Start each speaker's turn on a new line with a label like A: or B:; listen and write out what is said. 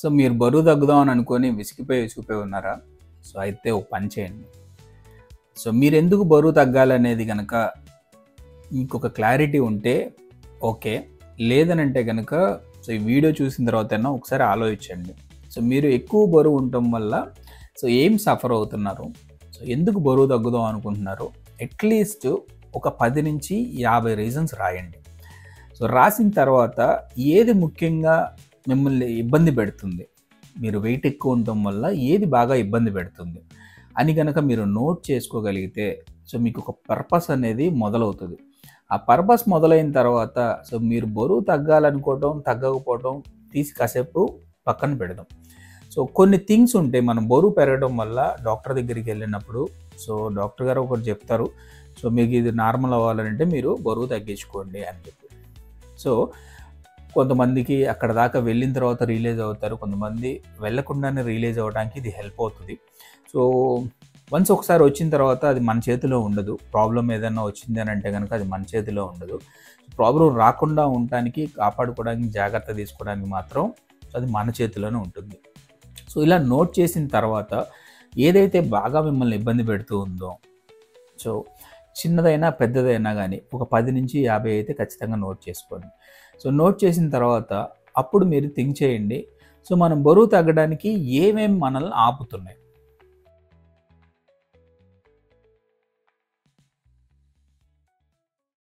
A: So మీరు బరువు తగ్గుదాం అని అనుకొని విసిగిపోయి ఉన్నారా? సో అయితే ఒక పని చేయండి. సో మీరెందుకు బరువు తగ్గాలనేది గనక మీకొక క్లారిటీ ఉంటే ఓకే. లేదనంటే గనక సో ఈ వీడియో చూసిన తర్వాతైనా ఒకసారి ఆలోచించండి. సో మీరు ఎక్కువ బరువు ఉండటం వల్ల సో ఏం సఫర్ అవుతున్నారు? సో ఎందుకు బరువు తగ్గుదాం అనుకుంటున్నారు? అట్‌లీస్ట్ ఒక 10-50 రీజన్స్ రాయండి. సో రాసిన తర్వాత ఏది ముఖ్యంగా మిమ్మల్ని ఇబ్బంది పెడుతుంది? మీరు వెయిట్ ఎక్కువ ఉండటం వల్ల ఏది బాగా ఇబ్బంది పెడుతుంది? అని గనక మీరు నోట్ చేసుకోగలిగితే సో మీకు ఒక పర్పస్ అనేది మొదలవుతుంది. ఆ పర్పస్ మొదలైన తర్వాత సో మీరు బరువు తగ్గాలనుకోవటం, తగ్గకపోవటం తీసి కాసేపు పక్కన పెడదాం. సో కొన్ని థింగ్స్ ఉంటాయి. మనం బరువు పెరగడం వల్ల డాక్టర్ దగ్గరికి వెళ్ళినప్పుడు సో డాక్టర్ గారు ఒకటి చెప్తారు. సో మీకు ఇది నార్మల్ అవ్వాలంటే మీరు బరువు తగ్గించుకోండి అని చెప్పి. సో కొంతమందికి అక్కడ దాకా వెళ్ళిన తర్వాత రియలైజ్ అవుతారు. కొంతమంది వెళ్ళకుండానే రియలైజ్ అవ్వడానికి ఇది హెల్ప్ అవుతుంది. సో వన్స్ ఒకసారి వచ్చిన తర్వాత అది మన చేతిలో ఉండదు. ప్రాబ్లమ్ ఏదైనా వచ్చింది అని అంటే కనుక అది మన చేతిలో ఉండదు. ప్రాబ్లమ్ రాకుండా ఉండటానికి, కాపాడుకోవడానికి, జాగ్రత్త తీసుకోవడానికి మాత్రం అది మన చేతిలోనే ఉంటుంది. సో ఇలా నోట్ చేసిన తర్వాత ఏదైతే బాగా మిమ్మల్ని ఇబ్బంది పెడుతూ ఉందో సో చిన్నదైనా పెద్దదైనా కానీ ఒక 10-50 అయితే ఖచ్చితంగా నోట్ చేసుకోండి. సో నోట్ చేసిన తర్వాత అప్పుడు మీరు థింక్ చేయండి. సో మనం బరువు తగ్గడానికి ఏమేమి మనల్ని ఆపుతున్నాయి?